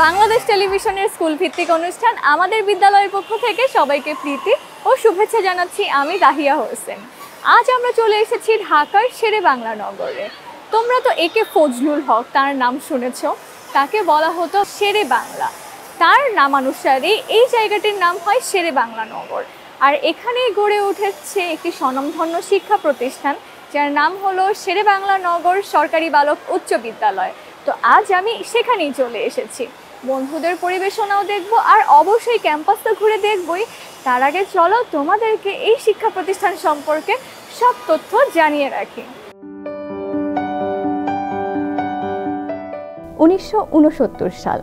বাংলাদেশ টেলিভিশনের স্কুল ভিত্তিক অনুষ্ঠান আমাদের বিদ্যালয়ের পক্ষ থেকে সবাইকে প্রীতি ও শুভেচ্ছা জানাচ্ছি। আমি দাহিয়া হোসেন। আজ আমরা চলে এসেছি ঢাকার শেরেবাংলা নগরে। তোমরা তো একে ফজলুল হক তার নাম শুনেছ, তাকে বলা হতো শেরেবাংলা। তার নামানুসারে এই জায়গাটির নাম হয় শেরেবাংলা নগর। আর এখানেই গড়ে উঠেছে একটি স্বনামধন্য শিক্ষা প্রতিষ্ঠান, যার নাম হলো শেরেবাংলা নগর সরকারি বালক উচ্চ বিদ্যালয়। তো আজ আমি সেখানেই চলে এসেছি। বন্ধুদের পরিবেশনাও দেখব, আর অবশ্যই ক্যাম্পাসটা ঘুরে দেখবই। তার আগে চলো তোমাদেরকে এই শিক্ষা প্রতিষ্ঠান সম্পর্কে সব তথ্য জানিয়ে রাখি। 1969 সাল।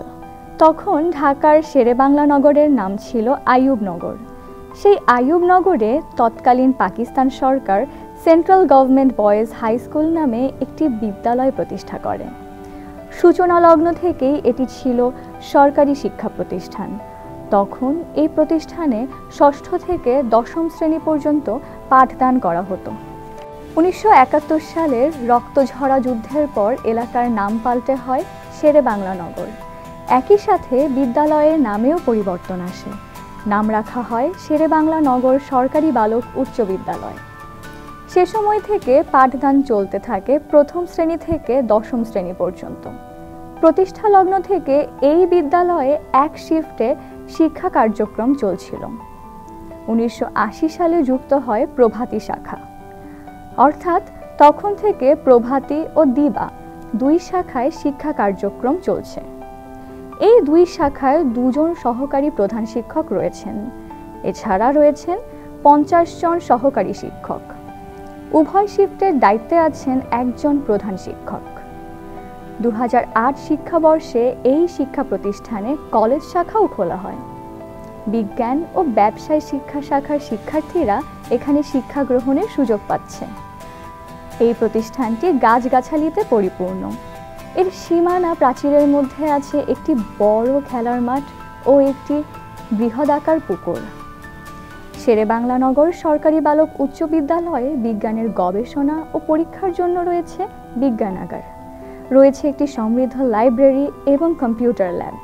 তখন ঢাকার শেরেবাংলা নগরের নাম ছিল আইয়ুব নগর। সেই আইয়ুব নগরে তৎকালীন পাকিস্তান সরকার central government boys high school নামে একটি বিদ্যালয় প্রতিষ্ঠা করে। সূচনা লগ্ন থেকেই এটি ছিল সরকারি শিক্ষা প্রতিষ্ঠান। তখন এই প্রতিষ্ঠানে ষষ্ঠ থেকে দশম শ্রেণী পর্যন্ত পাঠদান করা হতো। 1971 সালের রক্তঝরা যুদ্ধের পর এলাকার নাম পাল্টে হয় শেরেবাংলা নগর। একই সাথে বিদ্যালয়ের নামেও পরিবর্তন আসে। নাম রাখা হয় শেরেবাংলা নগর সরকারি বালক উচ্চ বিদ্যালয়। সে সময় থেকে পাঠদান চলতে থাকে প্রথম শ্রেণী থেকে দশম শ্রেণী পর্যন্ত। প্রতিষ্ঠা লগ্ন থেকে এই বিদ্যালয়ে এক শিফটে শিক্ষা কার্যক্রম চলছিল। 1980 সালে যুক্ত হয় প্রভাতী শাখা, অর্থাৎ তখন থেকে প্রভাতী ও দিবা দুই শাখায় শিক্ষা কার্যক্রম চলছে। এই দুই শাখায় দুজন সহকারী প্রধান শিক্ষক রয়েছেন। এছাড়া রয়েছেন 50 জন সহকারী শিক্ষক। উভয় শিফটের দায়িত্বে আছেন একজন প্রধান শিক্ষক। 2008 শিক্ষাবর্ষে এই শিক্ষা প্রতিষ্ঠানে কলেজ শাখাও খোলা হয়। বিজ্ঞান ও ব্যবসায় শিক্ষা শাখার শিক্ষার্থীরা এখানে শিক্ষা গ্রহণের সুযোগ পাচ্ছে। এই প্রতিষ্ঠানটি গাছগাছালিতে পরিপূর্ণ। এর সীমানা প্রাচীরের মধ্যে আছে একটি বড় খেলার মাঠ ও একটি বৃহদাকার পুকুর। শেরেবাংলা নগর সরকারি বালক উচ্চ বিদ্যালয়ে বিজ্ঞানের গবেষণা ও পরীক্ষার জন্য রয়েছে বিজ্ঞানাগার, রয়েছে একটি সমৃদ্ধ লাইব্রেরি এবং কম্পিউটার ল্যাব।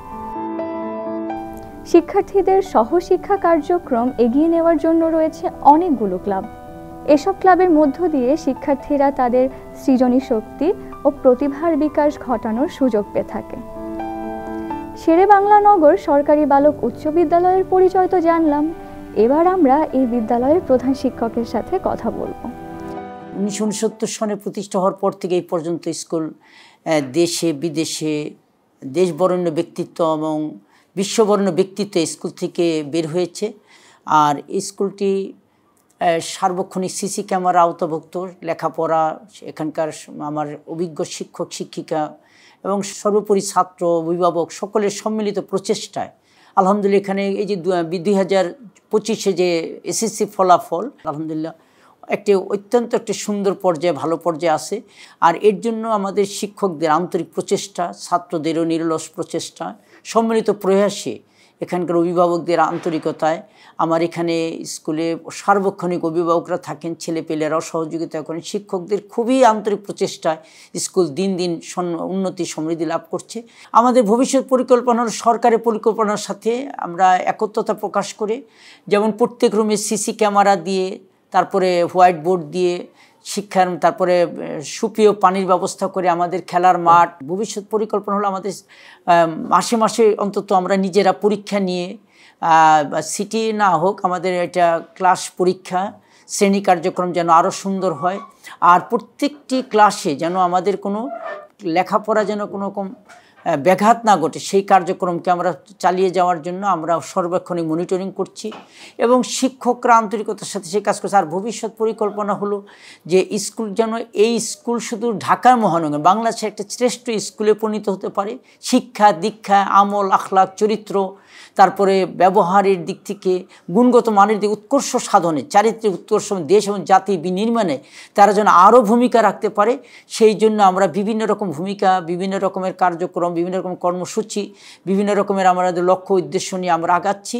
শিক্ষার্থীদের সহশিক্ষা কার্যক্রম এগিয়ে নেওয়ার জন্য রয়েছে অনেকগুলো ক্লাব। এসব ক্লাবের মধ্য দিয়ে শিক্ষার্থীরা তাদের সৃজনী শক্তি ও প্রতিভার বিকাশ ঘটানোর সুযোগ পেয়ে থাকে। শেরেবাংলা নগর সরকারি বালক উচ্চ বিদ্যালয়ের পরিচয় তো জানলাম, এবার আমরা এই বিদ্যালয়ের প্রধান শিক্ষকের সাথে কথা বলবো। 1969 সনে প্রতিষ্ঠা হওয়ার পর থেকে এই পর্যন্ত স্কুল দেশে বিদেশে দেশবরেণ্য ব্যক্তিত্ব এবং বিশ্ববরেণ্য ব্যক্তিত্ব স্কুল থেকে বের হয়েছে। আর স্কুলটি সার্বক্ষণিক সিসি ক্যামেরা আওতাভুক্ত। লেখাপড়া, এখানকার আমার অভিজ্ঞ শিক্ষক শিক্ষিকা এবং সর্বোপরি ছাত্র অভিভাবক সকলের সম্মিলিত প্রচেষ্টায় আলহামদুলিল্লাহ এখানে এই যে 2025-এ যে এসএসসি ফলাফল আলহামদুলিল্লাহ একটি সুন্দর পর্যায়ে, ভালো পর্যায়ে আছে। আর এর জন্য আমাদের শিক্ষকদের আন্তরিক প্রচেষ্টা, ছাত্রদেরও নিরলস প্রচেষ্টা, সম্মিলিত প্রয়াসে, এখানকার অভিভাবকদের আন্তরিকতায় আমার এখানে স্কুলে সার্বক্ষণিক অভিভাবকরা থাকেন, ছেলেপেলেরাও সহযোগিতা করেন, শিক্ষকদের খুবই আন্তরিক প্রচেষ্টায় স্কুল দিন দিন উন্নতি সমৃদ্ধি লাভ করছে। আমাদের ভবিষ্যৎ পরিকল্পনা হল সরকারের পরিকল্পনার সাথে আমরা একত্রতা প্রকাশ করে, যেমন প্রত্যেক রুমে সিসি ক্যামেরা দিয়ে, তারপরে হোয়াইট বোর্ড দিয়ে শিক্ষার, তারপরে সুপেয় পানির ব্যবস্থা করে আমাদের খেলার মাঠ। ভবিষ্যৎ পরিকল্পনা হলো আমাদের মাসে মাসে অন্তত আমরা নিজেরা পরীক্ষা নিয়ে, সিটি না হোক আমাদের এটা ক্লাস পরীক্ষা, শ্রেণী কার্যক্রম যেন আরও সুন্দর হয়। আর প্রত্যেকটি ক্লাসে যেন আমাদের কোনো লেখাপড়া যেন কোনো রকম ব্যাঘাত না ঘটে, সেই কার্যক্রমকে আমরা চালিয়ে যাওয়ার জন্য আমরা সর্বক্ষণিক মনিটরিং করছি এবং শিক্ষকরা আন্তরিকতার সাথে সেই কাজ করছে। আর ভবিষ্যৎ পরিকল্পনা হলো যে স্কুল যেন এই স্কুল শুধু ঢাকার মহানগর, বাংলাদেশের একটা শ্রেষ্ঠ স্কুলে পরিণত হতে পারে। শিক্ষা দীক্ষা, আমল আখলাক, চরিত্র, তারপরে ব্যবহারের দিক থেকে গুণগত মানের দিকে উৎকর্ষ সাধনে, চারিত্রিক উৎকর্ষ, দেশ এবং জাতি বিনির্মাণে তারা যেন আরও ভূমিকা রাখতে পারে, সেই জন্য আমরা বিভিন্ন রকম ভূমিকা, বিভিন্ন রকমের কার্যক্রম, বিভিন্ন রকম কর্মসূচি, বিভিন্ন রকমের আমাদের লক্ষ্য উদ্দেশ্য নিয়ে আমরা আগাচ্ছি।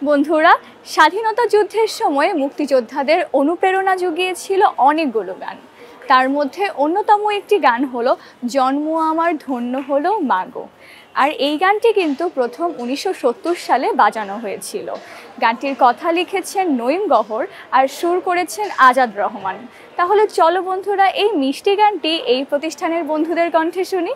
বন্ধুরা, স্বাধীনতা যুদ্ধের সময় মুক্তিযোদ্ধাদের অনুপ্রেরণা জুগিয়েছিল অনেকগুলো গান। তার মধ্যে অন্যতম একটি গান হলো জন্ম আমার ধন্য হলো মাগো। আর এই গানটি কিন্তু প্রথম 1970 সালে বাজানো হয়েছিল। গানটির কথা লিখেছেন নঈম গহর আর সুর করেছেন আজাদ রহমান। তাহলে চলো বন্ধুরা এই মিষ্টি গানটি এই প্রতিষ্ঠানের বন্ধুদের কণ্ঠে শুনি।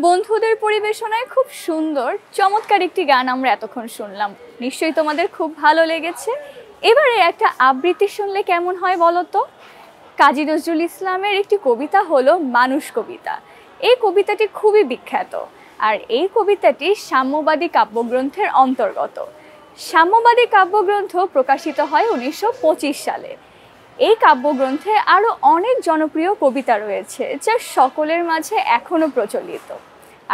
বন্ধুদের পরিবেশনায় খুব সুন্দর চমৎকার একটি গান আমরা এতক্ষণ শুনলাম। নিশ্চয়ই তোমাদের খুব ভালো লেগেছে। এবারে একটা আবৃত্তি শুনলে কেমন হয় বলো তো? কাজী নজরুল ইসলামের একটি কবিতা হলো মানুষ কবিতা। এই কবিতাটি খুবই বিখ্যাত আর এই কবিতাটি সাম্যবাদী কাব্যগ্রন্থের অন্তর্গত। সাম্যবাদী কাব্যগ্রন্থ প্রকাশিত হয় 1925 সালে। এই কাব্যগ্রন্থে আরও অনেক জনপ্রিয় কবিতা রয়েছে যা সকলের মাঝে এখনও প্রচলিত।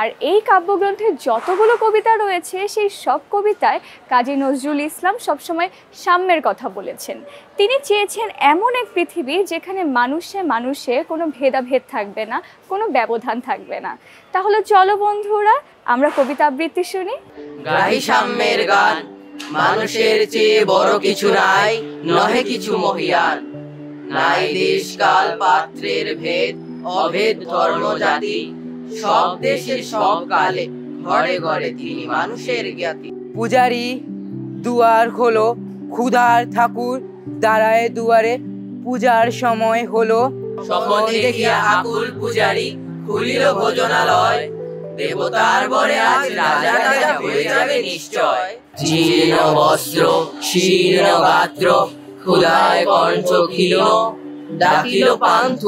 আর এই কাব্যগ্রন্থে যতগুলো কবিতা রয়েছে সেই সব কবিতায় কাজী নজরুল ইসলাম সবসময় সাম্যের কথা বলেছেন। তিনি চেয়েছেন এমন এক পৃথিবী যেখানে মানুষে মানুষে কোনো ভেদাভেদ থাকবে না, কোনো ব্যবধান থাকবে না। তাহলে চলো বন্ধুরা আমরা কবিতা আবৃত্তি শুনি। গাই সাম্যের গান, মানুষের চেয়ে বড় কিছু নাই, নহে কিছু মহিয়ান। নাই দেশ কাল পাত্রের ভেদ, অভেদ ধর্ম জাতি। সব দেশে সব কালে ঘরে ঘরে তিনি মানুষের জ্ঞাতি। পূজারি দুয়ার খোলো, ক্ষুধার ঠাকুর দাঁড়ায় দুয়ারে, পূজার সময় হলো। স্বপন দেখিয়া আকুল পূজারি খুলিল ভোজনালয়। দেবতার বরে আজ রাজা রাজা হয়ে যাবে নিশ্চয়। জীর্ণ বস্ত্র শীর্ণ গাত্র ক্ষুধায় কণ্ঠ ক্ষীণ ডাকিল পান্থ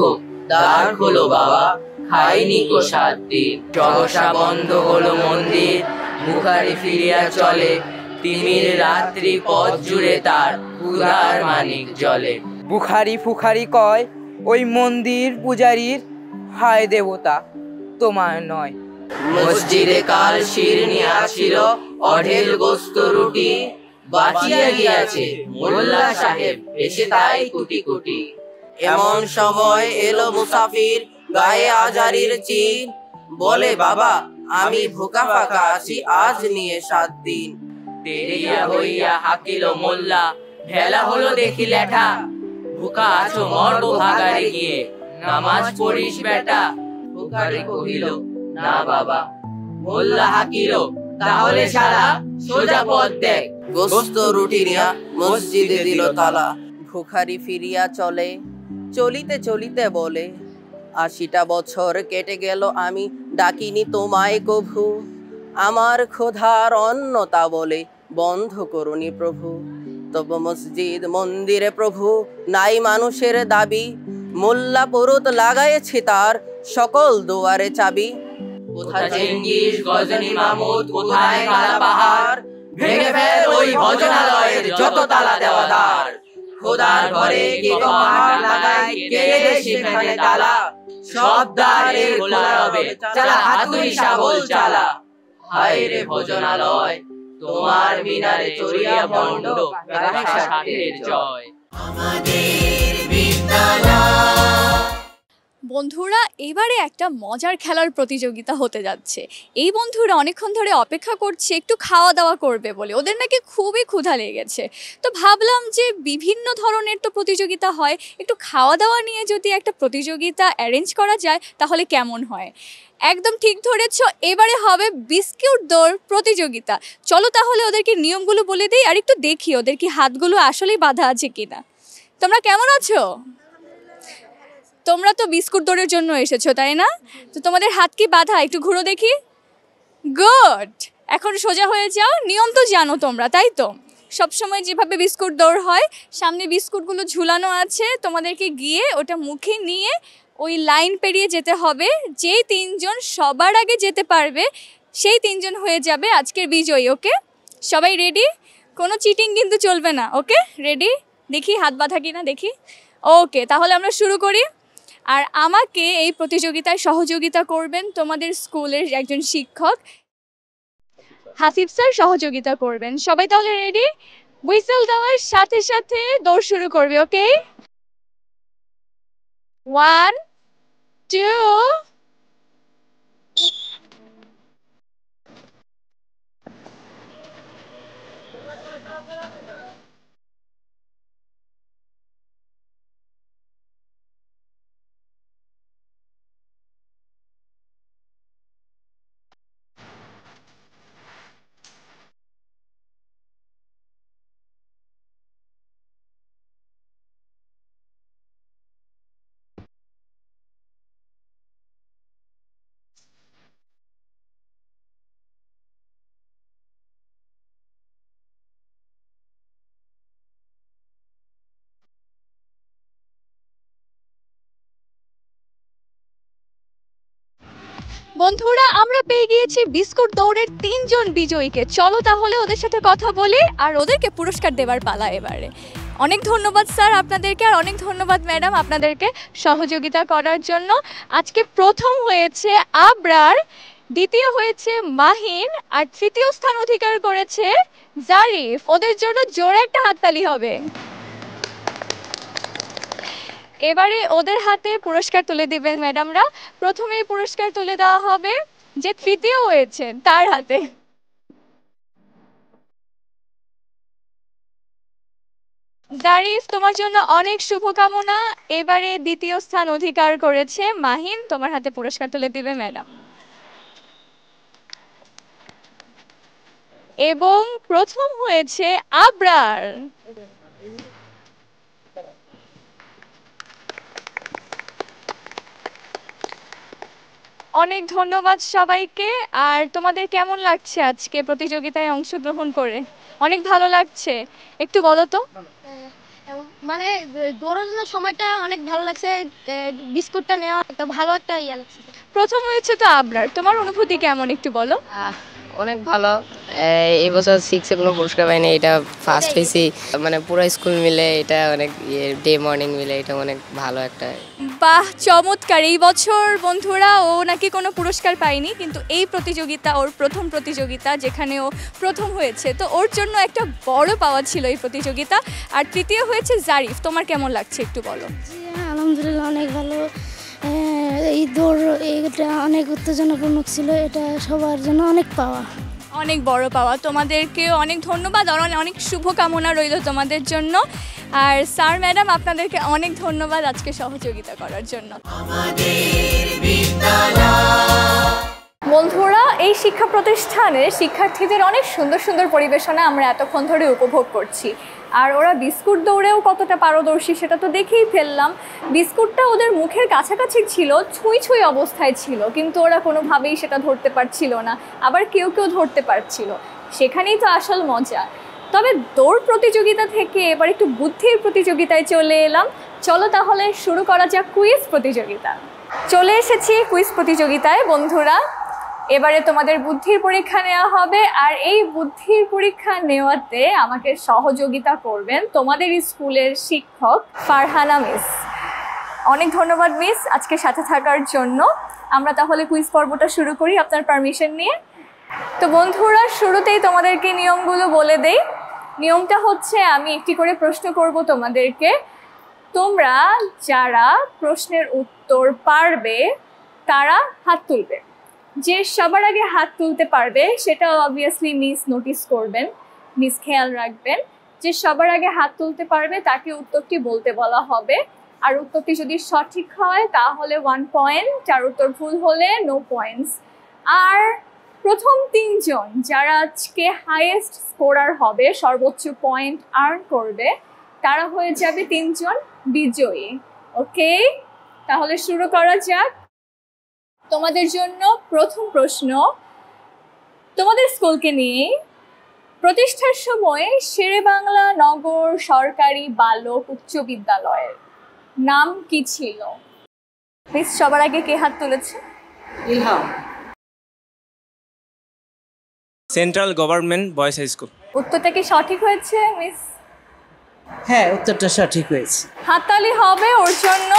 দ্বার হলো বাবা খাইনি কো 7 দিন সহসা বন্ধ হলো মন্দির মুখারি ফিরিয়া চলে তিমির রাত্রি পথ জুড়ে তার ক্ষুধার মানিক জলে বুখারি ফুখারি কয় ওই মন্দির পূজারীর, হায় দেবতা তোমার নয়। মসজিদে কাল শিরনি আছিল অঢেল গোস্ত রুটি বাঁচিয়া গিয়াছে মোল্লা সাহেব এসে তাই কুটি কুটি এমন সময় এলো মুসাফির গায়ে আজারির চিন বলে বাবা আমি ভোকা ফাঁকা আছি আজ নিয়ে 7 দিন তেরিয়া হইয়া হাকিল মোল্লা ভেলা হলো দেখি লেঠা ভুকা আছো মরবো ভাগারে গিয়ে নামাজ পড়িস বেটা ভুকারি কহিল না বাবা মোল্লা হাকিল তাহলে শালা সোজা পথ দেখ গোস্ত রুটি নিয়া মসজিদে দিল তালা ভুখারি ফিরিয়া চলে চলিতে চলিতে বলে 80টা বছর কেটে গেল আমি ডাকিনি তোমায় কভু আমার ক্ষুধার অন্ন তা বলে বন্ধ করুনি প্রভু তব মসজিদ মন্দিরে প্রভু নাই মানুষের দাবি মোল্লা পুরুত লাগাইছে তার সকল দুয়ারে চাবি কোথায় চেঙ্গিস গজনী মামুদ কোথায় কালা পাহাড় ভেঙে ফেল ওই ভজনালয়ের যত তালা দেওয়া দ্বার খোদার ঘরে কে কপাট লাগায় কে সেখানে তালা সব দ্বারে খোলা হবে চালা হাতুড়ি শাবল চালা হায় রে ভজনালয় তোমার মিনারে চড়িয়া ভণ্ড ব্যবসা ষাটের জয় আমাদের বিদ্যালয়। বন্ধুরা, এবারে একটা মজার খেলার প্রতিযোগিতা হতে যাচ্ছে। এই বন্ধুরা অনেকক্ষণ ধরে অপেক্ষা করছে একটু খাওয়া দাওয়া করবে বলে, ওদের নাকি খুবই ক্ষুধা লেগেছে। তো ভাবলাম যে বিভিন্ন ধরনের তো প্রতিযোগিতা হয়, একটু খাওয়া দাওয়া নিয়ে যদি একটা প্রতিযোগিতা অ্যারেঞ্জ করা যায় তাহলে কেমন হয়। একদম ঠিক ধরেছ, এবারে হবে বিস্কুট দৌড় প্রতিযোগিতা। চলো তাহলে ওদেরকে নিয়মগুলো বলে দিই আর একটু দেখি ওদের কি হাতগুলো আসলেই বাঁধা আছে কিনা। তোমরা কেমন আছো? তোমরা তো বিস্কুট দৌড়ের জন্য এসেছো তাই না? তো তোমাদের হাত কি বাঁধা? একটু ঘুরো দেখি। গুড, এখন সোজা হয়ে যাও। নিয়ম তো জানো তোমরা, তাই তো? সবসময় যেভাবে বিস্কুট দৌড় হয়, সামনে বিস্কুটগুলো ঝুলানো আছে, তোমাদেরকে গিয়ে ওটা মুখে নিয়ে ওই লাইন পেরিয়ে যেতে হবে। যেই 3 জন সবার আগে যেতে পারবে সেই 3 জন হয়ে যাবে আজকের বিজয়ী। ওকে, সবাই রেডি? কোনো চিটিং কিন্তু চলবে না। ওকে, রেডি? দেখি হাত বাঁধা কিনা দেখি। ওকে, তাহলে আমরা শুরু করি। আর আমাকে এই প্রতিযোগিতায় সহযোগিতা করবেন তোমাদের স্কুলের একজন শিক্ষক হাসিব স্যার সহযোগিতা করবেন। সবাই তাহলে রেডি? হুইসেল দেওয়ার সাথে সাথে দৌড় শুরু করবে। ওকে, 1 2 বন্ধুরা, আমরা পেয়ে গিয়েছি বিস্কুট দৌড়ের 3 জন বিজয়ীকে। চলো তাহলে ওদের সাথে কথা বলি আর ওদেরকে পুরস্কার দেবার পালা এবারে। অনেক ধন্যবাদ স্যার আপনাদেরকে, আর অনেক ধন্যবাদ ম্যাডাম আপনাদেরকে সহযোগিতা করার জন্য। আজকে প্রথম হয়েছে আবরার, দ্বিতীয় হয়েছে মাহিন, আর তৃতীয় স্থান অধিকার করেছে জারিফ। ওদের জন্য জোরে একটা হাততালি হবে। এবারে ওদের হাতে পুরস্কার তুলে দিবেন ম্যাডামরা। প্রথমে পুরস্কার তুলে দেওয়া হবে যে তৃতীয় হয়েছে তার হাতে। জারিফ, তোমার জন্য অনেক শুভকামনা। এবারে দ্বিতীয় স্থান অধিকার করেছে মাহিন, তোমার হাতে পুরস্কার তুলে দিবে ম্যাডাম। এবং প্রথম হয়েছে আবরার। অনেক ধন্যবাদ সবাইকে। আর তোমাদের কেমন লাগছে আজকে প্রতিযোগিতায় অংশগ্রহণ করে? অনেক ভালো লাগছে, একটু বলো তো। মানে দৌড়ানোর সময়টা অনেক ভালো লাগছে, বিস্কুটটা নেওয়া একটা ভালো একটা ইয়ে লাগছে। প্রথম হয়েছে তো আবরার, তোমার অনুভূতি কেমন একটু বলো। অনেক ভালো। এই বছর 6-এ কোনো পুরস্কার পাইনি, এটা ফার্স্ট হয়েছি। মানে পুরো স্কুল মিলে এটা অনেক ডে মর্নিং মিলে এটা অনেক ভালো একটা। বাহ, চমৎকার। এই বছর বন্ধুরা ও নাকি কোনো পুরস্কার পায়নি, কিন্তু এই প্রতিযোগিতা ওর প্রথম প্রতিযোগিতা, যেখানে ও প্রথম হয়েছে, তো ওর জন্য একটা বড় পাওয়া ছিল এই প্রতিযোগিতা। আর তৃতীয় হয়েছে জারিফ, তোমার কেমন লাগছে একটু বলো। আলহামদুলিল্লাহ অনেক ভালো। এই দৌড় এটা অনেক উত্তেজনাপূর্ণ ছিল, এটা সবার জন্য অনেক পাওয়া, অনেক বড় পাওয়া। তোমাদেরকে অনেক ধন্যবাদ আর অনেক শুভকামনা রইল তোমাদের জন্য। আর স্যার ম্যাডাম আপনাদেরকে অনেক ধন্যবাদ আজকে সহযোগিতা করার জন্য। বন্ধুরা, এই শিক্ষা প্রতিষ্ঠানের শিক্ষার্থীদের অনেক সুন্দর সুন্দর পরিবেশনা আমরা এতক্ষণ ধরে উপভোগ করছি। আর ওরা বিস্কুট দৌড়েও কতটা পারদর্শী সেটা তো দেখেই ফেললাম। বিস্কুটটা ওদের মুখের কাছাকাছি ছিল, ছুঁই ছুঁই অবস্থায় ছিল, কিন্তু ওরা কোনোভাবেই সেটা ধরতে পারছিল না। আবার কেউ কেউ ধরতে পারছিল, সেখানেই তো আসল মজা। তবে দৌড় প্রতিযোগিতা থেকে এবার একটু বুদ্ধির প্রতিযোগিতায় চলে এলাম। চলো তাহলে শুরু করা যাক কুইজ প্রতিযোগিতা। চলে এসেছি কুইজ প্রতিযোগিতায় বন্ধুরা। এবারে তোমাদের বুদ্ধির পরীক্ষা নেওয়া হবে। আর এই বুদ্ধির পরীক্ষা নেওয়াতে আমাকে সহযোগিতা করবেন তোমাদের স্কুলের শিক্ষক ফারহানা মিস। অনেক ধন্যবাদ মিস আজকে সাথে থাকার জন্য। আমরা তাহলে কুইজ পর্বটা শুরু করি আপনার পারমিশন নিয়ে। তো বন্ধুরা, শুরুতেই তোমাদেরকে নিয়মগুলো বলে দেই। নিয়মটা হচ্ছে, আমি একটি করে প্রশ্ন করব তোমাদেরকে। তোমরা যারা প্রশ্নের উত্তর পারবে তারা হাত তুলবে। যে সবার আগে হাত তুলতে পারবে সেটা অবভিয়াসলি মিস নোটিস করবেন, মিস খেয়াল রাখবেন। যে সবার আগে হাত তুলতে পারবে তাকে উত্তরটি বলতে বলা হবে। আর উত্তরটি যদি সঠিক হয় তাহলে 1 পয়েন্ট, আর উত্তর ভুল হলে নো পয়েন্টস। আর প্রথম 3 জন যারা আজকে হাইয়েস্ট স্কোরার হবে, সর্বোচ্চ পয়েন্ট আর্ন করবে, তারা হয়ে যাবে 3 জন বিজয়ী। ওকে, তাহলে শুরু করা যাক। তোমাদের জন্য প্রথম প্রশ্ন তোমাদের স্কুলকে নিয়ে। প্রতিষ্ঠার সময় শেরেবাংলা নগর সরকারি বালক উচ্চ বিদ্যালয়ের নাম কি ছিল? মিস, সবার আগে কে হাত তুলেছে? Ilham. Central government boys high school. উত্তরটা কি সঠিক হয়েছে মিস? হ্যাঁ, উত্তরটা সঠিক হয়েছে। হাততালি হবে ওর জন্য।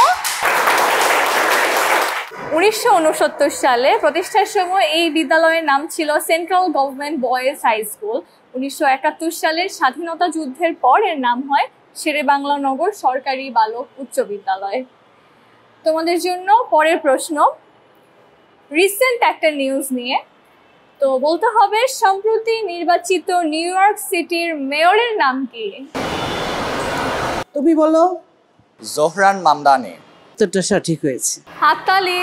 1969 সালে প্রতিষ্ঠার সময় এই বিদ্যালয়ের নাম ছিল central government boys high school. 1971 সালের স্বাধীনতা যুদ্ধের পর এর নাম হয় শেরেবাংলা নগর সরকারি বালক উচ্চ বিদ্যালয়। তোমাদের জন্য পরের প্রশ্ন রিসেন্ট একটা নিউজ নিয়ে। তো বলতে হবে, সম্প্রতি নির্বাচিত নিউ ইয়র্ক সিটির মেয়রের নাম কি? তুমি বলো। জোহরান মামদানি। উত্তরটা সঠিক হয়েছে। হাততালি।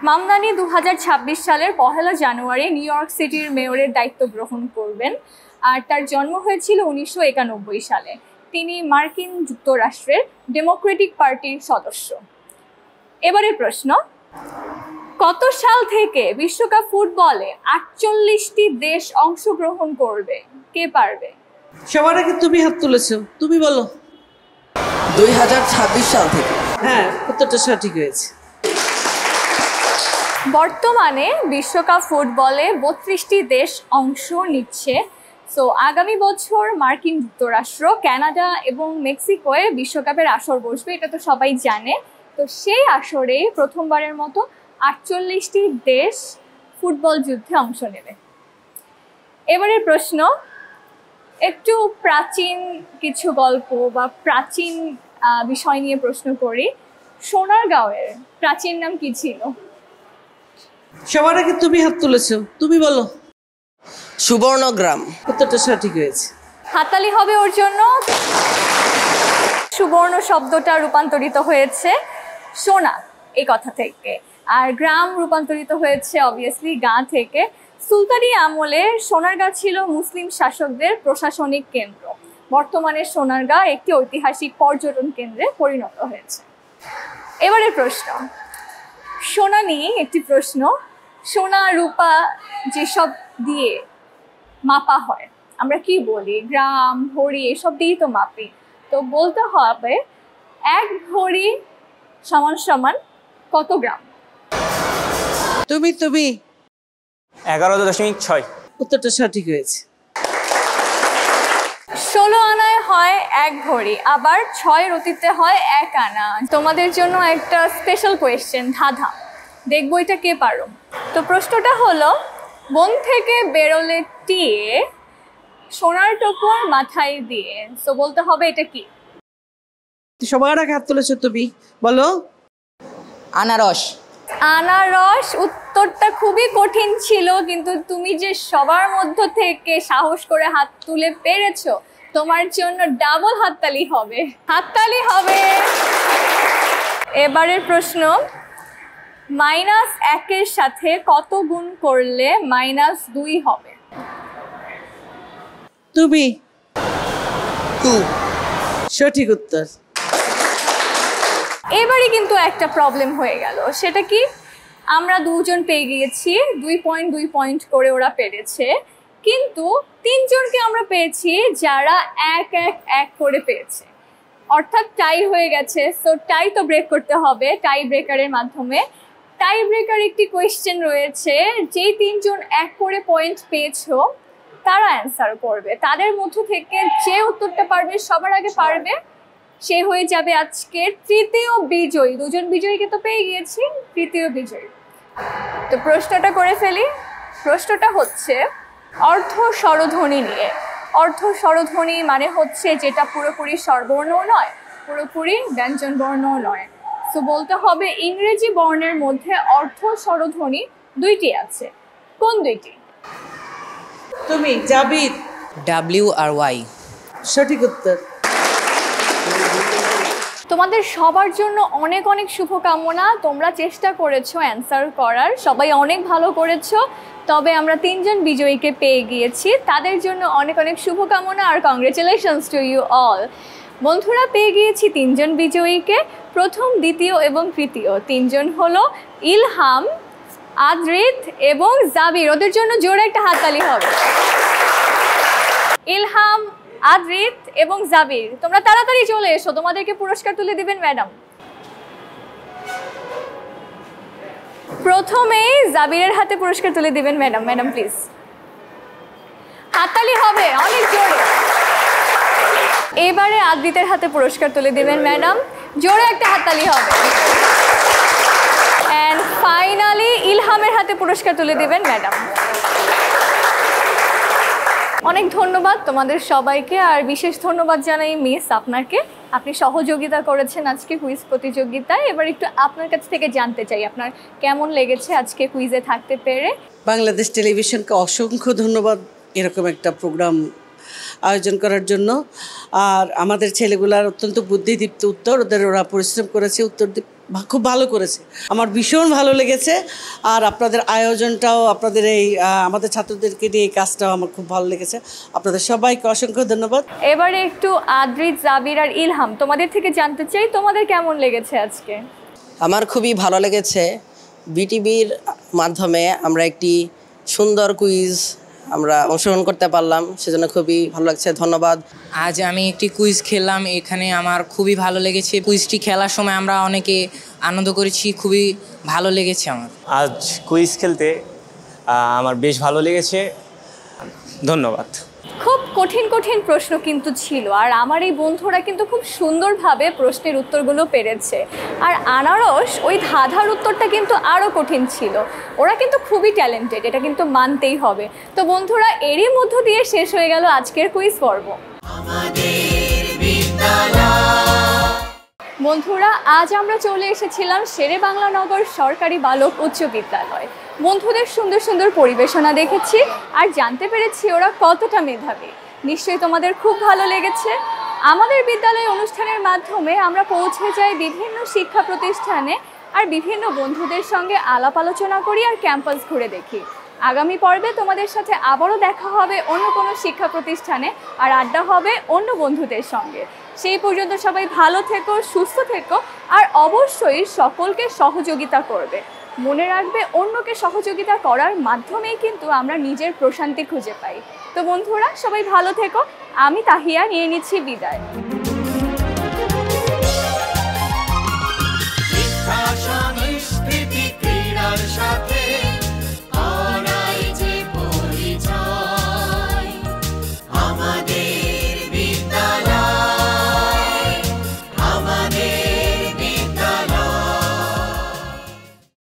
মামদানি 2026 সালের 1 জানুয়ারি নিউ ইয়র্ক সিটির মেয়রের দায়িত্ব গ্রহণ করবেন। আর তার জন্ম হয়েছিল 1991 সালে। তিনি মার্কিন যুক্তরাষ্ট্রের ডেমোক্রেটিক পার্টির সদস্য। এবারের প্রশ্ন, কত সাল থেকে বিশ্বকাপ ফুটবলে 48টি দেশ অংশগ্রহণ করবে? কে পারবে? সবার আগে তুমি হাত তুলেছো, তুমি বলো। 2026 সাল থেকে। হ্যাঁ, উত্তরটা সঠিক হয়েছে। বর্তমানে বিশ্বকাপ ফুটবলে 32টি দেশ অংশ নিচ্ছে। সো আগামী বছর মার্কিন যুক্তরাষ্ট্র, কানাডা এবং মেক্সিকোয়ে বিশ্বকাপের আসর বসবে, এটা তো সবাই জানে। তো সেই আসরে প্রথমবারের মতো 48টি দেশ ফুটবল যুদ্ধে অংশ নেবে। এবারের প্রশ্ন একটু প্রাচীন কিছু গল্প বা প্রাচীন বিষয় নিয়ে প্রশ্ন করি। সোনারগাঁওয়ের প্রাচীন নাম কি ছিল? সবার আগে তুমি হাত তুলেছো, তুমি বলো। সুবর্ণগ্রাম। উত্তরটা সঠিক হয়েছে। হাততালি হবে ওর জন্য। সুবর্ণ শব্দটা রূপান্তরিত হয়েছে সোনা এই কথা থেকে, আর গ্রাম রূপান্তরিত হয়েছে অবভিয়াসলি গাঁ থেকে। সুলতানি আমলে সোনারগাঁ ছিল মুসলিম শাসকদের প্রশাসনিক কেন্দ্র। বর্তমানে সোনারগাঁ একটি ঐতিহাসিক পর্যটন কেন্দ্রে পরিণত হয়েছে। এবারের প্রশ্ন, সোনা নিয়ে একটি প্রশ্ন। সোনা রূপা যেসব দিয়ে মাপা হয়, আমরা কি বলি? গ্রাম, ভরি, এসব দিয়েই তো মাপি। তো বলতে হবে 1 ভরি সমান সমান কত গ্রাম? তুমি 11.6। উত্তরটা সঠিক হয়েছে। 16 আনায় হয় 1 ভরি, আবার 6 রতিতে হয় 1 আনা। তোমাদের জন্য একটা স্পেশাল কোয়েশ্চেন, ধাঁধা, দেখবো এটা কে পারো। তো প্রশ্নটা হলো, বন থেকে বেরোলে টিয়ে সোনার টোপর মাথায় দিয়ে। তো বলতে হবে এটা কি? সবার আগে হাত তুলেছো তুমি, বলো। আনারস। আনারস। উত্তরটা খুবই কঠিন ছিল, কিন্তু তুমি যে সবার মধ্য থেকে সাহস করে হাত তুলে পেরেছো, তোমার জন্য ডাবল হাততালি হবে, হাততালি হবে। এবারের প্রশ্ন, -1 সাথে কত গুণ করলে -2 হবে? তুমি সঠিক উত্তর। এবারে কিন্তু একটা প্রবলেম হয়ে গেল, সেটা কি? আমরা দুজন পেয়ে গিয়েছি, 2 পয়েন্ট 2 পয়েন্ট করে ওরা পেরেছে, কিন্তু 3 জনকে আমরা পেয়েছি যারা 1-1-1 করে পেয়েছে, অর্থাৎ টাই হয়ে গেছে। সো টাই তো ব্রেক করতে হবে টাই ব্রেকারের মাধ্যমে। টাই ব্রেকার একটি কোয়েশ্চেন রয়েছে, যেই 3 জন 1 করে পয়েন্ট পেয়েছো তারা অ্যান্সার করবে। তাদের মধ্য থেকে যে উত্তরটা পারবে, সবার আগে পারবে, সে হয়ে যাবে আজকের তৃতীয় বিজয়ী। 2 জন বিজয়ীকে তো পেয়ে গিয়েছি, তৃতীয় বিজয়ী। তো প্রশ্নটা করে ফেলি। প্রশ্নটা হচ্ছে অর্ধ স্বরধ্বনি নিয়ে। অর্ধ স্বরধ্বনি মানে হচ্ছে যেটা পুরোপুরি স্বরবর্ণও নয়, পুরোপুরি ব্যঞ্জন বর্ণও নয়। তো বলতে হবে ইংরেজি বর্ণের মধ্যে অর্ধ স্বরধ্বনি 2টি আছে। কোন 2টি? তুমি জাবির। W R Y. সঠিক উত্তর। তোমাদের সবার জন্য অনেক অনেক শুভকামনা। তোমরা চেষ্টা করেছো অ্যান্সার করার, সবাই অনেক ভালো করেছো। তবে আমরা 3 জন বিজয়ীকে পেয়ে গিয়েছি, তাদের জন্য অনেক অনেক শুভকামনা আর কংগ্রেচুলেশনস টু ইউ অল। বন্ধুরা, পেয়ে গিয়েছি 3 জন বিজয়ীকে, প্রথম, দ্বিতীয় এবং তৃতীয়। 3 জন হলো ইলহাম, আদ্রিত এবং জাবির। ওদের জন্য জোরে একটা হাততালি হবে। ইলহাম, আদ্রিত এবং জাবির, তোমরা তাড়াতাড়ি চলে এসো, তোমাদেরকে পুরস্কার তুলে দিবেন ম্যাডাম। প্রথমেই জাবিরের হাতে পুরস্কার তুলে দিবেন ম্যাডাম। ম্যাডাম প্লিজ, হাততালি হবে অনেক জোরে। এবারে আদ্রিতের হাতে পুরস্কার তুলে দিবেন ম্যাডাম, জোরে একটা হাততালি হবে। অ্যান্ড ফাইনালি ইলহামের হাতে পুরস্কার তুলে দিবেন ম্যাডাম। অনেক ধন্যবাদ তোমাদের সবাইকে, আর বিশেষ ধন্যবাদ জানাই মিস আপনাকে। আপনি সহযোগিতা করেছেন আজকে কুইজ প্রতিযোগিতায়। এবার একটু আপনার কাছ থেকে জানতে চাই, আপনার কেমন লেগেছে আজকে কুইজে থাকতে পেরে? বাংলাদেশ টেলিভিশনকে অসংখ্য ধন্যবাদ এরকম একটা প্রোগ্রাম আয়োজন করার জন্য। আর আমাদের ছেলেগুলার অত্যন্ত বুদ্ধিদীপ্ত উত্তর, ওরা পরিশ্রম করেছে, উত্তর খুব ভালো করেছে, আমার ভীষণ ভালো লেগেছে। আর আপনাদের আয়োজনটাও, আপনাদের এই আমাদের ছাত্রদেরকে নিয়ে এই কাজটাও আমার খুব ভালো লেগেছে। আপনাদের সবাইকে অসংখ্য ধন্যবাদ। এবারে একটু আদ্রিত, জাবির আর ইলহাম, তোমাদের থেকে জানতে চাই তোমাদের কেমন লেগেছে আজকে? আমার খুবই ভালো লেগেছে। বিটিভির মাধ্যমে আমরা একটি সুন্দর কুইজ আমরা অংশগ্রহণ করতে পারলাম, সেজন্য খুবই ভালো লাগছে। ধন্যবাদ। আজ আমি একটি কুইজ খেললাম, এখানে আমার খুবই ভালো লেগেছে। কুইজটি খেলার সময় আমরা অনেকে আনন্দ করেছি, খুবই ভালো লেগেছে আমার। আজ কুইজ খেলতে আমার বেশ ভালো লেগেছে। ধন্যবাদ। খুব কঠিন কঠিন প্রশ্ন কিন্তু ছিল, আর আমার এই বন্ধুরা কিন্তু খুব সুন্দরভাবে প্রশ্নের উত্তরগুলো পেরেছে। আর আনারস ওই ধাঁধার উত্তরটা কিন্তু আরও কঠিন ছিল। ওরা কিন্তু খুবই ট্যালেন্টেড, এটা কিন্তু মানতেই হবে। তো বন্ধুরা, এরই মধ্য দিয়ে শেষ হয়ে গেল আজকের কুইজ পর্ব। বন্ধুরা, আজ আমরা চলে এসেছিলাম শেরেবাংলা নগর সরকারি বালক উচ্চ বিদ্যালয়। বন্ধুদের সুন্দর সুন্দর পরিবেশনা দেখেছি আর জানতে পেরেছি ওরা কতটা মেধাবী। নিশ্চয়ই তোমাদের খুব ভালো লেগেছে। আমাদের বিদ্যালয় অনুষ্ঠানের মাধ্যমে আমরা পৌঁছে যাই বিভিন্ন শিক্ষা প্রতিষ্ঠানে, আর বিভিন্ন বন্ধুদের সঙ্গে আলাপ আলোচনা করি আর ক্যাম্পাস ঘুরে দেখি। আগামী পর্বে তোমাদের সাথে আবারও দেখা হবে অন্য কোনো শিক্ষা প্রতিষ্ঠানে, আর আড্ডা হবে অন্য বন্ধুদের সঙ্গে। সেই পর্যন্ত সবাই ভালো থেকো, সুস্থ থেকো, আর অবশ্যই সকলকে সহযোগিতা করবে। মনে রাখবে, অন্যকে সহযোগিতা করার মাধ্যমেই কিন্তু আমরা নিজের প্রশান্তি খুঁজে পাই। তো বন্ধুরা, সবাই ভালো থেকো। আমি তাহিয়া নিয়ে নিচ্ছি বিদায়। শিক্ষা সংস্কৃতি ক্রীড়ার সাথে